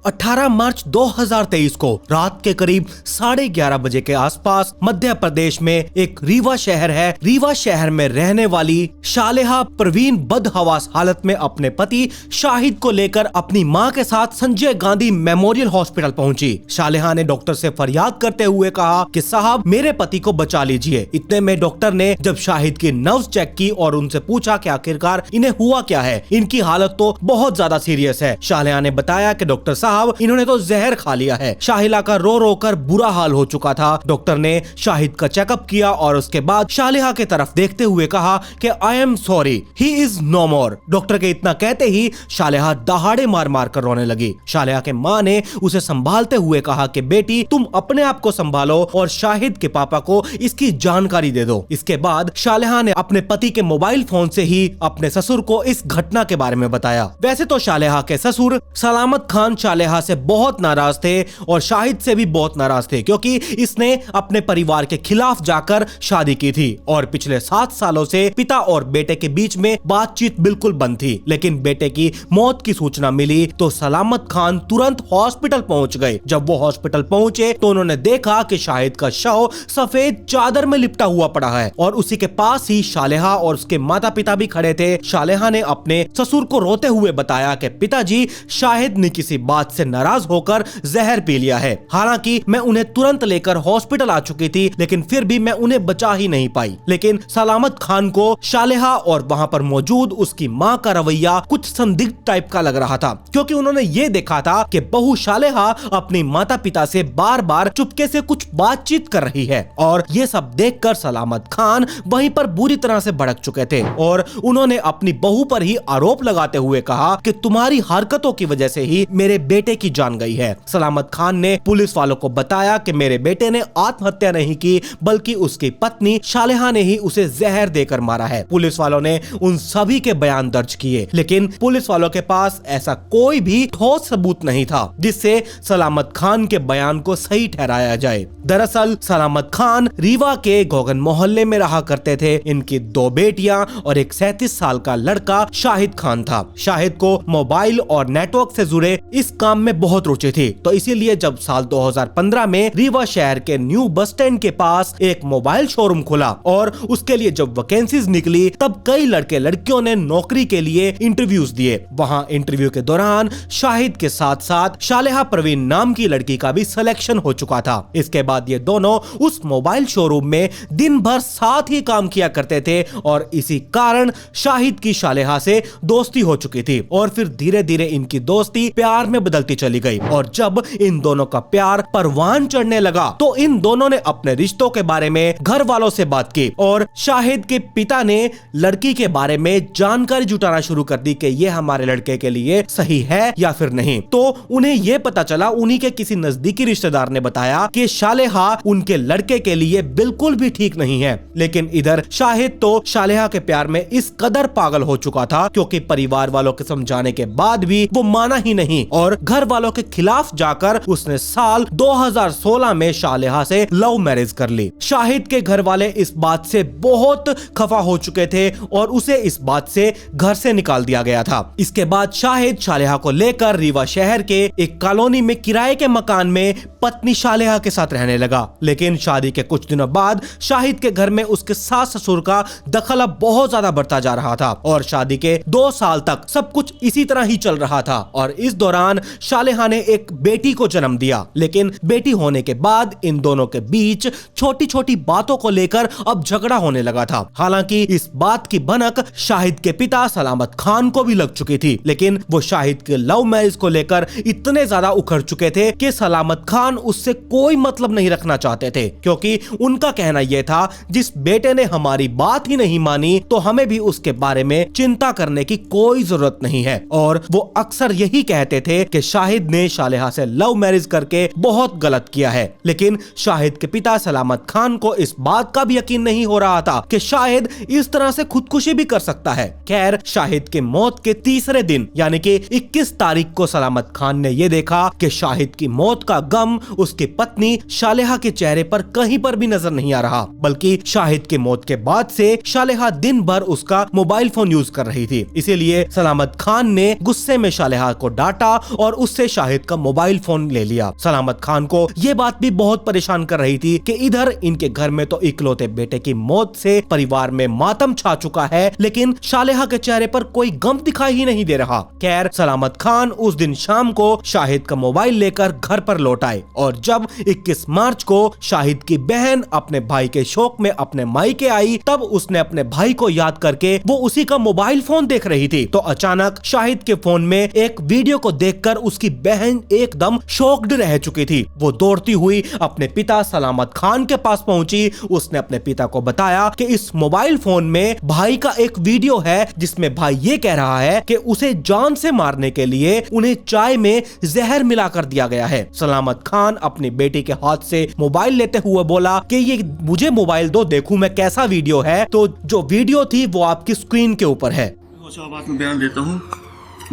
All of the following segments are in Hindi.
18 मार्च 2023 को रात के करीब 11:30 बजे के आसपास मध्य प्रदेश में एक रीवा शहर है। रीवा शहर में रहने वाली शालेहा परवीन बदहवास हालत में अपने पति शाहिद को लेकर अपनी मां के साथ संजय गांधी मेमोरियल हॉस्पिटल पहुंची। शालेहा ने डॉक्टर से फरियाद करते हुए कहा कि साहब मेरे पति को बचा लीजिए। इतने में डॉक्टर ने जब शाहिद की नब्ज चेक की और उनसे पूछा कि आखिरकार इन्हें हुआ क्या है, इनकी हालत तो बहुत ज्यादा सीरियस है। शालेहा ने बताया कि डॉक्टर साहब इन्होंने तो जहर खा लिया है। शाहिला का रो रो कर बुरा हाल हो चुका था। डॉक्टर ने शाहिद का चेकअप किया और उसके बाद शालेहा के तरफ देखते हुए कहा कि I am sorry, he is no more. Doctor के इतना कहते ही शालेहा दहाड़े मार मार कर रोने लगी। शालेहा के मां ने उसे संभालते हुए कहा कि बेटी तुम अपने आप को संभालो और शाहिद के पापा को इसकी जानकारी दे दो। इसके बाद शालेहा ने अपने पति के मोबाइल फोन से ही अपने ससुर को इस घटना के बारे में बताया। वैसे तो शालेहा के ससुर सलामत खान शालेहा से बहुत नाराज थे और शाहिद से भी बहुत नाराज थे, क्योंकि इसने अपने परिवार के खिलाफ जाकर शादी की थी और पिछले 7 सालों से पिता और बेटे के बीच में बातचीत बिल्कुल बंद थी। लेकिन बेटे की मौत की सूचना मिली तो सलामत खान तुरंत हॉस्पिटल पहुंच गए। जब वो हॉस्पिटल पहुंचे तो उन्होंने देखा कि शाहिद का शव सफेद चादर में लिपटा हुआ पड़ा है और उसी के पास ही शालेहा और उसके माता पिता भी खड़े थे। शालेहा ने अपने ससुर को रोते हुए बताया कि पिताजी शाहिद ने किसी बात से नाराज होकर जहर पी लिया है। हालांकि मैं उन्हें तुरंत लेकर हॉस्पिटल आ चुकी थी, लेकिन फिर भी मैं उन्हें बचा ही नहीं पाई। लेकिन सलामत खान को शालेहा और वहां पर मौजूद उसकी मां का रवैया कुछ संदिग्ध टाइप का लग रहा था, क्योंकि उन्होंने ये देखा था कि बहू शालेहा अपनी माता पिता से बार बार चुपके से कुछ बातचीत कर रही है। और ये सब देखकर सलामत खान वहीं पर बुरी तरह से भड़क चुके थे और उन्होंने अपनी बहू पर ही आरोप लगाते हुए कहा कि तुम्हारी हरकतों की वजह से ही मेरे बेटे की जान गई है। सलामत खान ने पुलिस वालों को बताया कि मेरे बेटे ने आत्महत्या नहीं की, बल्कि उसकी पत्नी शालेहा ने ही उसे जहर देकर मारा है। पुलिस वालों ने उन सभी के बयान दर्ज किए, लेकिन पुलिस वालों के पास ऐसा कोई भी ठोस सबूत नहीं था जिससे सलामत खान के बयान को सही ठहराया जाए। दरअसल सलामत खान रीवा के गोगन मोहल्ले में रहा करते थे। इनकी 2 बेटियां और एक 37 साल का लड़का शाहिद खान था। शाहिद को मोबाइल और नेटवर्क से जुड़े इस काम में बहुत रुचि थी, तो इसीलिए जब साल 2015 में रीवा शहर के न्यू बस स्टैंड के पास एक मोबाइल शोरूम खुला और उसके लिए जब वैकेंसीज निकली तब कई लड़के लड़कियों ने नौकरी के लिए इंटरव्यूज दिए। वहां इंटरव्यू के दौरान शाहिद के साथ साथ शालेहा परवीन नाम की लड़की का भी सिलेक्शन हो चुका था। इसके बाद ये दोनों उस मोबाइल शोरूम में दिन भर साथ ही काम किया करते थे और इसी कारण शाहिद की शालेहा से दोस्ती हो चुकी थी और फिर धीरे धीरे इनकी दोस्ती प्यार में बदलती चली गई। और जब इन दोनों का प्यार परवान चढ़ने लगा तो इन दोनों ने अपने रिश्तों के बारे में घर वालों से बात की और शाहिद के पिता ने लड़की के बारे में जानकारी जुटाना शुरू कर दी कि ये हमारे लड़के के लिए सही है या फिर नहीं। तो उन्हें यह पता चला, उन्हीं के किसी नजदीकी रिश्तेदार ने बताया कि शालेहा उनके लड़के के लिए बिल्कुल भी ठीक नहीं है। लेकिन इधर शाहिद तो शालेहा के प्यार में इस कदर पागल हो चुका था, क्योंकि परिवार वालों के समझाने के बाद भी वो माना ही नहीं और घर वालों के खिलाफ जाकर उसने साल 2016 में शालेहा से लव मैरिज कर ली। शाहिद के घर वाले इस बात से बहुत खफा हो चुके थे और उसे इस बात से घर से निकाल दिया गया था। इसके बाद शाहिद शालेहा को लेकर रीवा शहर के एक कॉलोनी में किराए के मकान में पत्नी शालेहा के साथ रहने लगा। लेकिन शादी के कुछ दिनों बाद शाहिद के घर में उसके सास ससुर का दखल अब बहुत ज्यादा बढ़ता जा रहा था और शादी के 2 साल तक सब कुछ इसी तरह ही चल रहा था। और इस दौरान शालेहा ने एक बेटी को जन्म दिया, लेकिन बेटी होने के बाद इन दोनों के बीच छोटी छोटी बातों को लेकर अब झगड़ा होने लगा था। हालांकि इस बात की भनक शाहिद के पिता सलामत खान को भी लग चुकी थी, लेकिन वो शाहिद के लव मैरिज को लेकर इतने ज्यादा उखड़ चुके थे कि सलामत खान उससे कोई मतलब नहीं रखना चाहते थे, क्योंकि उनका कहना यह था जिस बेटे ने हमारी बात ही नहीं मानी तो हमें भी उसके बारे में चिंता करने की कोई जरूरत नहीं है। और वो अक्सर यही कहते थे कि शाहिद ने शालेहा से लव मैरिज करके बहुत गलत किया है। लेकिन शाहिद के पिता सलामत खान को इस बात का भी यकीन नहीं हो रहा था कि शाहिद इस तरह से खुदकुशी भी कर सकता है। खैर, शाहिद के मौत के तीसरे दिन यानी कि 21 तारीख को सलामत खान ने यह देखा कि शाहिद की मौत का गम उसकी पत्नी शालेहा के चेहरे पर कहीं पर भी नजर नहीं आ रहा, बल्कि शाहिद की मौत के बाद से शालेहा दिन भर उसका मोबाइल फोन यूज कर रही थी। इसीलिए सलामत खान ने गुस्से में शालेहा को डांटा और उससे शाहिद का मोबाइल फोन ले लिया। सलामत खान को ये बात भी बहुत परेशान कर रही थी कि इधर इनके घर में तो इकलौते बेटे की मौत से परिवार में मातम छा चुका है, लेकिन सालेहा के चेहरे पर कोई गम दिखाई ही नहीं दे रहा। खैर, सलामत खान उस दिन शाम को शाहिद का मोबाइल लेकर घर पर लौट आए और जब 21 मार्च को शाहिद की बहन अपने भाई के शौक में अपने मायके आई, तब उसने अपने भाई को याद करके वो उसी का मोबाइल फोन देख रही थी तो अचानक शाहिद के फोन में एक वीडियो को देखकर उसकी बहन एकदम शॉक्ड रह चुकी थी। वो दौड़ती हुई अपने पिता सलामत खान के पास पहुंची। उसने अपने पिता को बताया कि इस मोबाइल फोन में भाई का एक वीडियो है जिसमें भाई ये कह रहा है कि उसे जान से मारने के लिए उन्हें चाय में जहर मिलाकर दिया गया है। सलामत खान अपनी बेटी के हाथ से मोबाइल लेते हुए बोला कि ये मुझे मोबाइल दो, देखूं मैं कैसा वीडियो है। तो जो वीडियो थी वो आपकी स्क्रीन के ऊपर है। बात में बयान देता हूँ,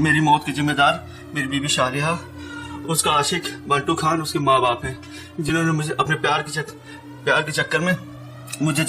मेरी मौत के जिम्मेदार मेरी बीबी शालिहा, उसका आशिक बंटू खान, उसके माँ बाप हैं जिन्होंने मुझे अपने प्यार के चक्कर में मुझे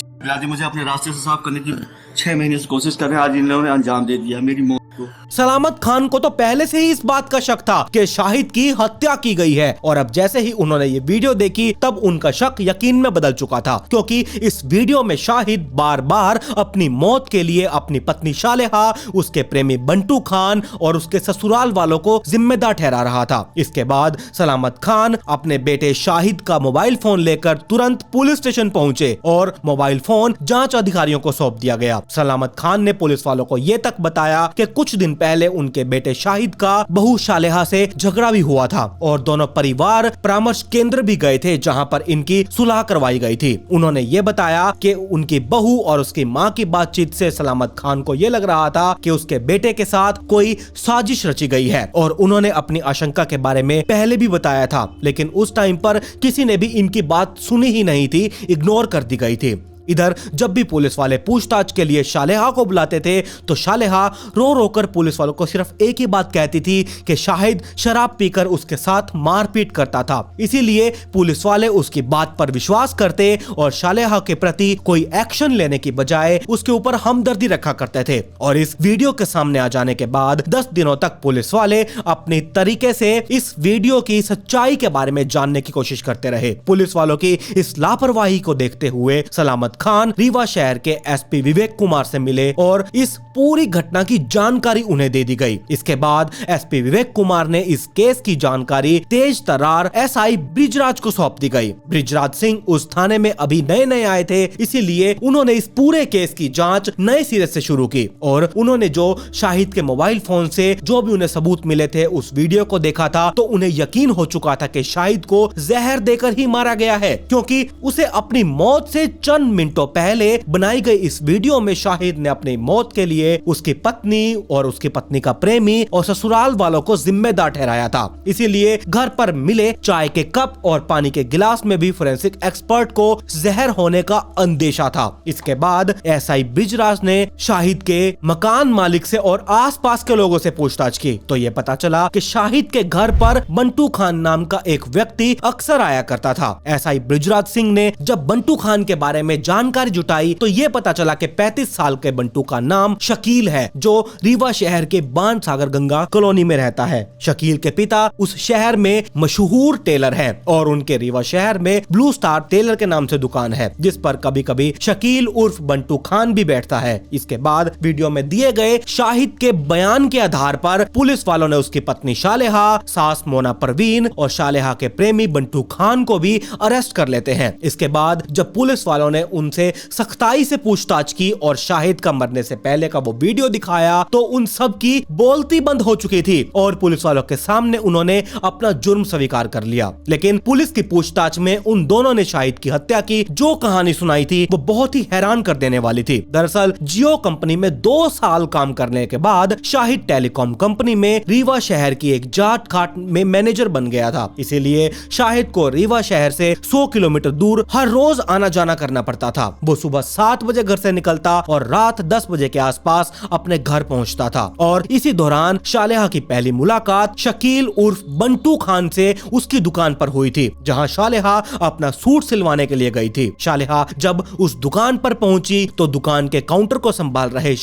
अपने रास्ते से साफ करने की 6 महीने से कोशिश कर रहे हैं। आज इन लोगों ने अंजाम दे दिया मेरी मौत को। सलामत खान को तो पहले से ही इस बात का शक था कि शाहिद की हत्या की गई है और अब जैसे ही उन्होंने ये वीडियो देखी तब उनका शक यकीन में बदल चुका था, क्योंकि इस वीडियो में शाहिद बार बार अपनी मौत के लिए अपनी पत्नी सालेहा, उसके प्रेमी बंटू खान और उसके ससुराल वालों को जिम्मेदार ठहरा रहा था। इसके बाद सलामत खान अपने बेटे शाहिद का मोबाइल फोन लेकर तुरंत पुलिस स्टेशन पहुंचे और मोबाइल फोन जांच अधिकारियों को सौंप दिया गया। सलामत खान ने पुलिस वालों को ये तक बताया कि कुछ दिन पहले उनके बेटे शाहिद का बहू सालेहा से झगड़ा भी हुआ था और दोनों परिवार परामर्श केंद्र भी गए थे जहां पर इनकी सुलह करवाई गई थी। उन्होंने ये बताया कि उनकी बहू और उसकी मां की बातचीत से सलामत खान को ये लग रहा था कि उसके बेटे के साथ कोई साजिश रची गई है और उन्होंने अपनी आशंका के बारे में पहले भी बताया था, लेकिन उस टाइम पर किसी ने भी इनकी बात सुनी ही नहीं थी, इग्नोर कर दी गई थी। इधर जब भी पुलिस वाले पूछताछ के लिए सालेहा को बुलाते थे तो सालेहा रो रो कर पुलिस वालों को सिर्फ एक ही बात कहती थी कि शाहिद शराब पीकर उसके साथ मारपीट करता था, इसीलिए पुलिस वाले उसकी बात पर विश्वास करते और सालेहा के प्रति कोई एक्शन लेने की बजाय उसके ऊपर हमदर्दी रखा करते थे। और इस वीडियो के सामने आ जाने के बाद 10 दिनों तक पुलिस वाले अपनी तरीके से इस वीडियो की सच्चाई के बारे में जानने की कोशिश करते रहे। पुलिस वालों की इस लापरवाही को देखते हुए सलामत खान रीवा शहर के एसपी विवेक कुमार से मिले और इस पूरी घटना की जानकारी उन्हें दे दी गई। इसके बाद एसपी विवेक कुमार ने इस केस की जानकारी तेज तर्रार एसआई ब्रिजराज को सौंप दी गई। ब्रिजराज सिंह उस थाने में अभी नए आए थे, इसीलिए उन्होंने इस पूरे केस की जांच नए सिरे से शुरू की और उन्होंने जो शाहिद के मोबाइल फोन से जो भी उन्हें सबूत मिले थे उस वीडियो को देखा था तो उन्हें यकीन हो चुका था कि शाहिद को जहर देकर ही मारा गया है, क्योंकि उसे अपनी मौत से चंद मिनटों पहले बनाई गई इस वीडियो में शाहिद ने अपनी मौत के लिए उसकी पत्नी और उसकी पत्नी का प्रेमी और ससुराल वालों को जिम्मेदार ठहराया था। इसीलिए घर पर मिले चाय के कप और पानी के गिलास में भी फोरेंसिक एक्सपर्ट को जहर होने का अंदेशा था। इसके बाद एसआई ब्रिजराज ने शाहिद के मकान मालिक से और आसपास के लोगों से पूछताछ की तो ये पता चला कि शाहिद के घर पर बंटू खान नाम का एक व्यक्ति अक्सर आया करता था। एसआई ब्रिजराज सिंह ने जब बंटू खान के बारे में जानकारी जुटाई तो ये पता चला कि 35 साल के बंटू का नाम शकील है, जो रीवा शहर के बाण सागर गंगा कॉलोनी में रहता है। शकील के पिता उस शहर में मशहूर टेलर हैं और उनके रीवा शहर में ब्लू स्टार टेलर के नाम से दुकान है, जिस पर कभी कभी शकील उर्फ बंटू खान भी बैठता है। इसके बाद वीडियो में दिए गए शाहिद के बयान के आधार पर पुलिस वालों ने उसकी पत्नी सालेहा, सास मोना परवीन और सालेहा के प्रेमी बंटू खान को भी अरेस्ट कर लेते हैं। इसके बाद जब पुलिस वालों ने उनसे सख्ताई से पूछताछ की और शाहिद का मरने से पहले का वो वीडियो दिखाया तो उन सब की बोलती बंद हो चुकी थी और पुलिस वालों के सामने उन्होंने अपना जुर्म स्वीकार कर लिया। लेकिन पुलिस की पूछताछ में उन दोनों ने शाहिद की हत्या की जो कहानी सुनाई थी वो बहुत ही हैरान कर देने वाली थी। दरअसल जियो कंपनी में 2 साल काम करने के बाद शाहिद टेलीकॉम कंपनी में रीवा शहर की एक जाट खाट में मैनेजर बन गया था, इसीलिए शाहिद को रीवा शहर से 100 किलोमीटर दूर हर रोज आना जाना करना पड़ता था। वो सुबह 7 बजे घर से निकलता और रात 10 बजे के आसपास अपने घर पहुंचता था। और इसी दौरान शालिहा की पहली मुलाकात शकील उर्फ बंटू खान से उसकी दुकान पर हुई थी, जहां शालिहा अपना सूट सिलवाने के लिए गई थी। शालिहा जब उस दुकान पर पहुंची तो दुकान के काउंटर को संभाल रहे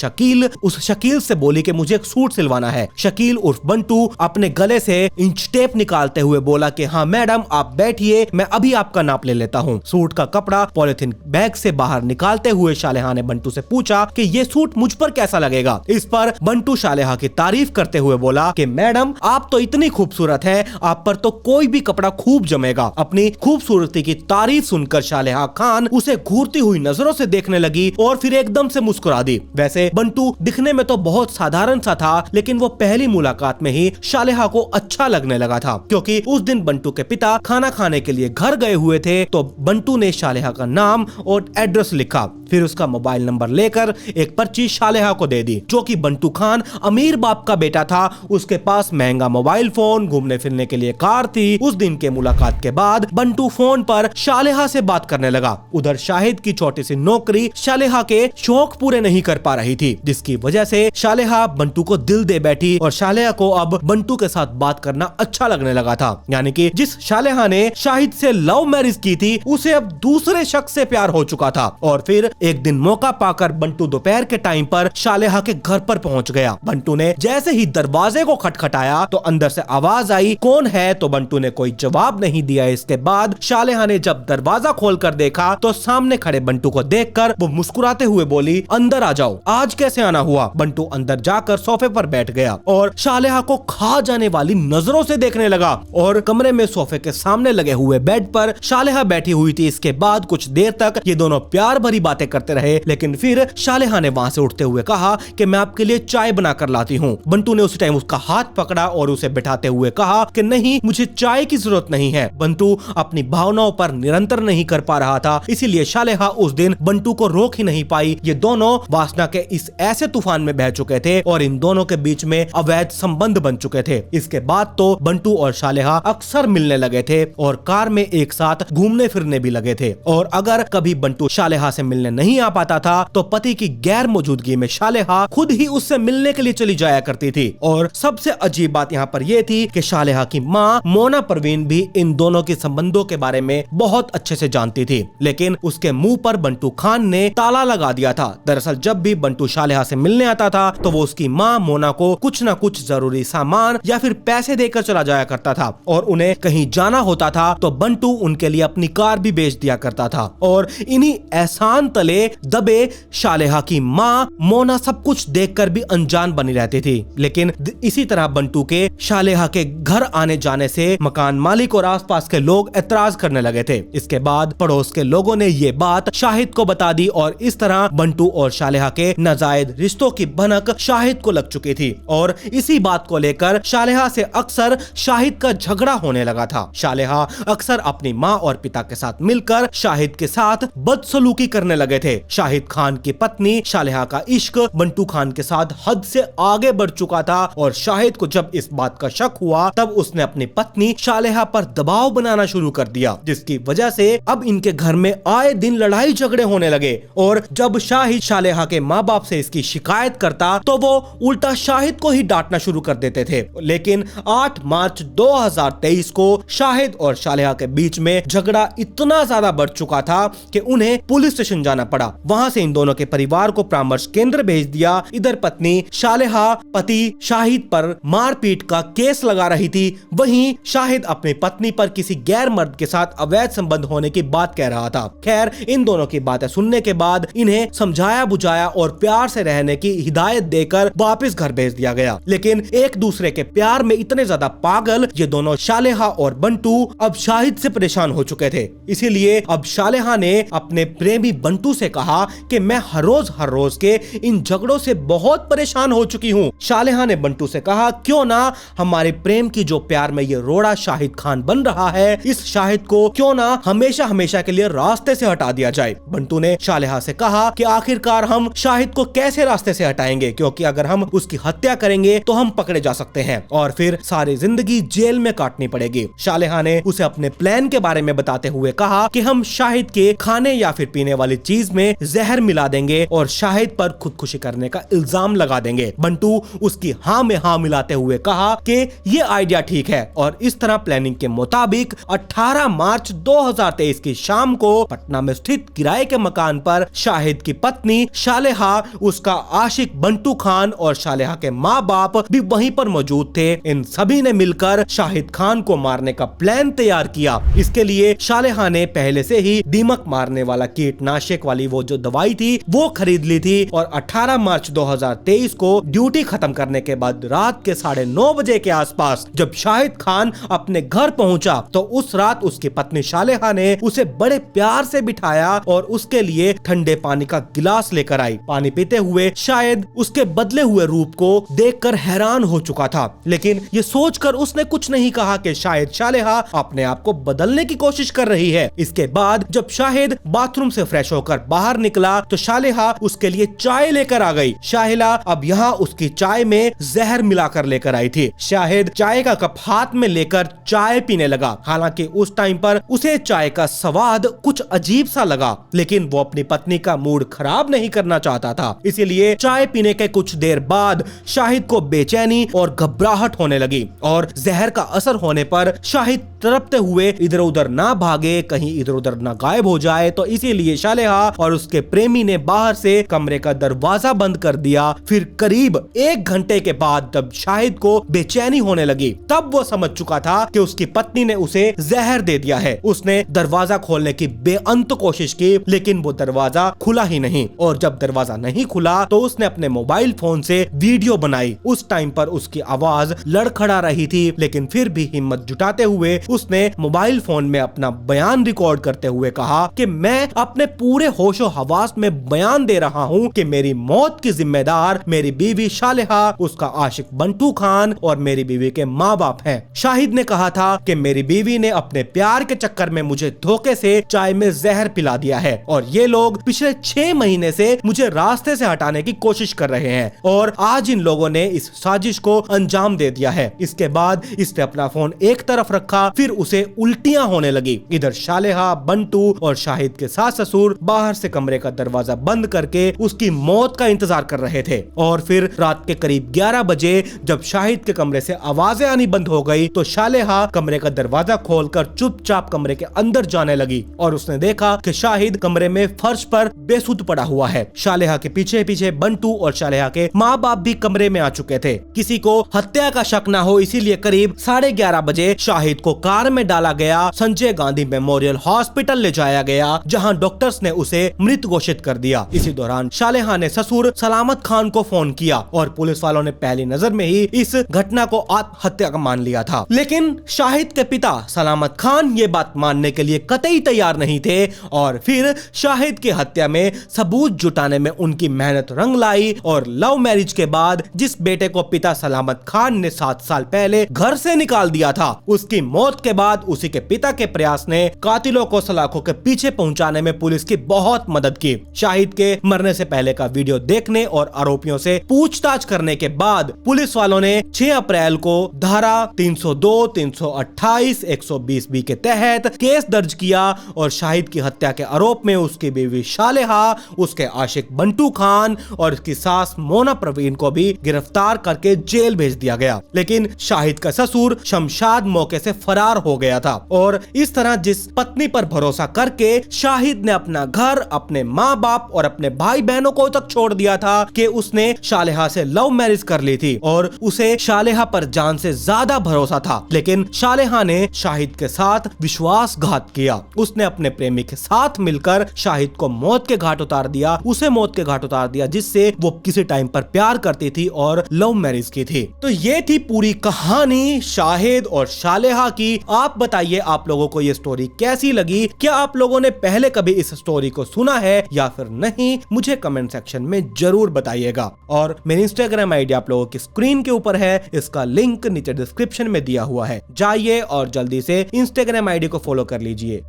उस शकील से बोली कि मुझे एक सूट सिलवाना है। शकील उर्फ बंटू अपने गले से इंच टेप निकालते हुए बोला कि हाँ मैडम आप बैठिए, मैं अभी आपका नाप ले लेता हूँ। सूट का कपड़ा पॉलिथीन बैग से बाहर निकालते हुए शालिहा ने बंटू से पूछा कि ये सूट मुझ पर कैसा लगेगा। इस पर बंटू शालिहा की तारीफ करते हुए बोला कि मैडम आप तो इतनी खूबसूरत हैं, आप पर तो कोई भी कपड़ा खूब जमेगा। अपनी खूबसूरती की तारीफ सुनकर शालिहा खान उसे घूरती हुई नजरों से देखने लगी और फिर एकदम से मुस्कुरा दी। वैसे बंटू दिखने में तो बहुत साधारण सा था, लेकिन वो पहली मुलाकात में ही शालिहा को अच्छा लगने लगा था, क्योंकि उस दिन बंटू के पिता खाना खाने के लिए घर गए हुए थे। तो बंटू ने शालिहा का नाम और एड्रेस लिखा, फिर उसका मोबाइल नंबर लेकर एक पर्ची शालिहा को दे दी। जो कि बंटू खान अमीर बाप का बेटा था, उसके पास महंगा मोबाइल फोन, घूमने फिरने के लिए कार थी। उस दिन के मुलाकात के बाद बंटू फोन पर शालिहा से बात करने लगा। उधर शाहिद की छोटी सी नौकरी शालिहा के शौक पूरे नहीं कर पा रही थी, जिसकी वजह से शालिहा बंटू को दिल दे बैठी और शालिहा को अब बंटू के साथ बात करना अच्छा लगने लगा था। यानी कि जिस शालिहा ने शाहिद से लव मैरिज की थी, उसे अब दूसरे शख्स से प्यार हो चुका था। और फिर एक दिन मौका पाकर बंटू दोपहर के टाइम पर शालिहा के घर पर पहुंच गया। बंटू ने जैसे ही दरवाजे को खटखटाया तो अंदर से आवाज आई, कौन है? तो बंटू ने कोई जवाब नहीं दिया। इसके बाद शालिहा ने जब दरवाजा खोलकर देखा तो सामने खड़े बंटू को देखकर वो मुस्कुराते हुए बोली, अंदर आ जाओ। आज कैसे आना हुआ? बंटू अंदर जाकर सोफे पर बैठ गया और शालिहा को खा जाने वाली नजरों से देखने लगा। और कमरे में सोफे के सामने लगे हुए बेड पर शालिहा बैठी हुई थी। इसके बाद कुछ देर तक ये दोनों प्यार भरी बातें करते रहे, लेकिन फिर शालिहा ने वहां से उठते हुए कहा कि मैं आपके लिए चाय बना कर लाती हूँ। बंटू ने उस टाइम उसका हाथ पकड़ा और उसे बिठाते हुए कहा कि नहीं, मुझे चाय की जरूरत नहीं है। बंटू अपनी भावनाओं पर निरंतर नहीं कर पा रहा था, इसीलिए शालिहा उस दिन बंटू को रोक ही नहीं पाई। ये दोनों वासना के इस ऐसे तूफान में बह चुके थे और इन दोनों के बीच में अवैध संबंध बन चुके थे। इसके बाद तो बंटू और शालिहा अक्सर मिलने लगे थे और कार में एक साथ घूमने फिरने भी लगे थे। और अगर कभी बंटू शालिहा से मिलने नहीं आ पाता था तो पति की गैर मौजूदगी में शालिहा खुद ही उससे मिलने के लिए चली जाया करती थी। और सबसे अजीब बात यहाँ पर यह थी कि शालिहा की माँ मोना परवीन भी इन दोनों के संबंधों के बारे में बहुत अच्छे से जानती थी, लेकिन उसके मुंह पर बंटू खान ने ताला लगा दिया था। दरअसल जब भी बंटू शालिहा से मिलने आता था तो वो उसकी माँ मोना को कुछ न कुछ जरूरी सामान या फिर पैसे देकर चला जाया करता था। और उन्हें कहीं जाना होता था तो बंटू उनके लिए अपनी कार भी बेच दिया करता था। और इन्हीं एहसान तले दबे शालिहा की माँ मोना सब कुछ देखकर भी अनजान बनी रहती थी। लेकिन इसी तरह बंटू के शालिहा के घर आने जाने से मकान मालिक और आसपास के लोग एतराज करने लगे थे। इसके बाद पड़ोस के लोगों ने ये बात शाहिद को बता दी और इस तरह बंटू और शालिहा के नाजायज रिश्तों की भनक शाहिद को लग चुकी थी। और इसी बात को लेकर शालिहा से अक्सर शाहिद का झगड़ा होने लगा था। शालिहा अक्सर अपनी माँ और पिता के साथ मिलकर शाहिद के साथ बदसलूकी करने लगे थे। शाहिद खान की पत्नी शालिहा का इश्क बंटू खान के साथ हद से आगे बढ़ चुका था और शाहिद को जब इस बात का शक हुआ तब उसने अपनी पत्नी शालिहा पर दबाव बनाना शुरू कर दिया, जिसकी वजह से अब इनके घर में आए दिन लड़ाई झगड़े होने लगे। और जब शाहिद शालिहा के माँ बाप से इसकी शिकायत करता तो वो उल्टा शाहिद को ही डांटना शुरू कर देते थे। लेकिन 8 मार्च 2023 को शाहिद और शालिहा के बीच में झगड़ा इतना ज्यादा बढ़ चुका था कि उन्हें पुलिस स्टेशन जाना पड़ा। वहां से इन दोनों के परिवार को परामर्श केंद्र भेज दिया। इधर पत्नी शालिहा पति शाहिद पर मारपीट का केस लगा रही थी, वहीं शाहिद अपनी पत्नी पर किसी गैर मर्द के साथ अवैध संबंध होने की बात कह रहा था। खैर इन दोनों की बातें सुनने के बाद इन्हें समझाया बुझाया और प्यार से रहने की हिदायत देकर वापस घर भेज दिया गया। लेकिन एक दूसरे के प्यार में इतने ज्यादा पागल ये दोनों शालिहा और बंटू अब शाहिद से परेशान हो चुके थे। इसीलिए अब शालिहा ने अपने प्रेमी बंटू से कहा कि मैं हर रोज के इन झगड़ों से बहुत परेशान हो चुकी हूँ। शालिहा ने बंटू से कहा क्यों ना हमारे प्रेम की जो प्यार में ये रोड़ा शाहिद खान बन रहा है, इस शाहिद को क्यों ना हमेशा हमेशा के लिए रास्ते से हटा दिया जाए। बंटू ने शालिहा से कहा कि आखिरकार हम शाहिद को कैसे रास्ते से हटाएंगे, क्योंकि अगर हम उसकी हत्या करेंगे तो हम पकड़े जा सकते हैं और फिर सारी जिंदगी जेल में काटनी पड़ेगी। शालिहा ने उसे अपने प्लान के बारे में बताते हुए कहा कि हम शाहिद के खाने या फिर पीने वाली चीज मरीज में जहर मिला देंगे और शाहिद पर खुदकुशी करने का इल्जाम लगा देंगे। बंटू उसकी हाँ में हाँ मिलाते हुए कहा कि ये आइडिया ठीक है और इस तरह प्लानिंग के मुताबिक 18 मार्च 2023 की शाम को पटना में स्थित किराए के मकान पर शाहिद की पत्नी शालेहा, उसका आशिक बंटू खान और शालेहा के माँ बाप भी वहीं पर मौजूद थे। इन सभी ने मिलकर शाहिद खान को मारने का प्लान तैयार किया। इसके लिए शालेहा ने पहले से ही दीमक मारने वाला कीटनाशक वाली वो जो दवाई थी वो खरीद ली थी और 18 मार्च 2023 को ड्यूटी खत्म करने के बाद रात के 9:30 बजे के आसपास जब शाहिद खान अपने घर पहुंचा तो उस रात उसकी पत्नी शालेहा ने उसे बड़े प्यार से बिठाया और उसके लिए ठंडे पानी का गिलास लेकर आई। पानी पीते हुए शायद उसके बदले हुए रूप को देखकर हैरान हो चुका था, लेकिन ये सोचकर उसने कुछ नहीं कहा कि शायद शालेहा अपने आप को बदलने की कोशिश कर रही है। इसके बाद जब शाहिद बाथरूम से फ्रेश होकर बाहर निकला तो शालेहा उसके लिए चाय लेकर आ गई। शाहिला अब यहाँ उसकी चाय में जहर मिलाकर लेकर आई थी। शाहिद चाय का कप हाथ में लेकर चाय पीने लगा। हालांकि उस टाइम पर उसे चाय का स्वाद कुछ अजीब सा लगा, लेकिन वो अपनी पत्नी का मूड खराब नहीं करना चाहता था। इसीलिए चाय पीने के कुछ देर बाद शाहिद को बेचैनी और घबराहट होने लगी और जहर का असर होने पर शाहिद तड़पते हुए इधर उधर ना भागे, कहीं इधर उधर ना गायब हो जाए। तो इसीलिए शालेहा और उसके प्रेमी ने बाहर से कमरे का दरवाजा बंद कर दिया। फिर करीब 1 घंटे के बाद जब शाहिद को बेचैनी होने लगी तब वो समझ चुका था कि उसकी पत्नी ने उसे जहर दे दिया है। उसने दरवाजा खोलने की बेअंत कोशिश की, लेकिन वो दरवाजा खुला ही नहीं और जब दरवाजा नहीं खुला तो उसने अपने मोबाइल फोन से वीडियो बनाई। उस टाइम पर उसकी आवाज लड़खड़ा रही थी, लेकिन फिर भी हिम्मत जुटाते हुए उसने मोबाइल फोन में अपना बयान रिकॉर्ड करते हुए कहा कि मैं अपने पूरे होशो हवास में बयान दे रहा हूं कि मेरी मौत की जिम्मेदार मेरी बीवी शालेहा, उसका आशिक बंटू खान और मेरी बीवी के माँ बाप हैं। शाहिद ने कहा था कि मेरी बीवी ने अपने प्यार के चक्कर में मुझे धोखे से चाय में जहर पिला दिया है और ये लोग पिछले 6 महीने से मुझे रास्ते से हटाने की कोशिश कर रहे हैं और आज इन लोगों ने इस साजिश को अंजाम दे दिया है। इसके बाद इसने अपना फोन एक तरफ रखा, फिर उसे उल्टियां होने लगी। इधर शालेहा, बंटू और शाहिद के सास ससुर बाहर से कमरे का दरवाजा बंद करके उसकी मौत का इंतजार कर रहे थे और फिर रात के करीब 11 बजे जब शाहिद के कमरे से आवाजें आनी बंद हो गई तो शालेहा कमरे का दरवाजा खोलकर चुपचाप कमरे के अंदर जाने लगी और उसने देखा कि शाहिद कमरे में फर्श पर बेसुध पड़ा हुआ है। शालेहा के पीछे पीछे बंटू और शालेहा के माँ बाप भी कमरे में आ चुके थे। किसी को हत्या का शक न हो इसीलिए करीब 11:30 बजे शाहिद को कार में डाला गया, संजय गांधी मेमोरियल हॉस्पिटल ले जाया गया, जहां डॉक्टर्स ने उसे मृत घोषित कर दिया। इसी दौरान शालेहा ने ससुर सलामत खान को फोन किया और पुलिस वालों ने पहली नजर में ही इस घटना को आत्महत्या का मान लिया था। लेकिन शाहिद के पिता सलामत खान ये बात मानने के लिए कतई तैयार नहीं थे और फिर शाहिद की हत्या में सबूत जुटाने में उनकी मेहनत रंग लाई और लव मैरिज के बाद जिस बेटे को पिता सलामत खान ने 7 साल पहले घर से निकाल दिया था, उसकी मौत के बाद उसी के पिता के प्रयास ने कातिलों को सलाखों के पीछे पहुंचाने में पुलिस की बहुत मदद की। शाहिद के मरने से पहले का वीडियो देखने और आरोपियों से पूछताछ करने के बाद पुलिस वालों ने 6 अप्रैल को धारा 302, 328, 120B के तहत केस दर्ज किया और शाहिद की हत्या के आरोप में उसकी बीवी शालेहा, उसके आशिक बंटू खान और उसकी सास मोना प्रवीण को भी गिरफ्तार करके जेल भेज दिया गया। लेकिन शाहिद का ससुर शमशाद मौके से फरार हो गया था और इस तरह जिस पत्नी पर भरोसा करके शाहिद ने अपना घर, अपने माँ बाप और अपने भाई बहनों को तक छोड़ दिया था कि उसने शालेहा से लव मैरिज कर ली थी और उसे शालेहा पर जान से ज्यादा भरोसा था। लेकिन शालेहा ने शाहिद के साथ विश्वासघात किया। उसने अपने प्रेमी के साथ मिलकर शाहिद को मौत के घाट उतार दिया, उसे मौत के घाट उतार दिया जिससे वो किसी टाइम पर प्यार करती थी और लव मैरिज की थी। तो ये थी पूरी कहानी शाहिद और शालेहा की। आप बताइए आप लोगों को ये स्टोरी कैसी लगी? क्या आप लोगों ने पहले कभी इस स्टोरी को सुना है या फिर नहीं? मुझे कमेंट सेक्शन में जरूर बताइएगा। और मेरी इंस्टाग्राम आईडी आप लोगों की स्क्रीन के ऊपर है, इसका लिंक नीचे डिस्क्रिप्शन में दिया हुआ है, जाइए और जल्दी से इंस्टाग्राम आईडी को फॉलो कर लीजिए।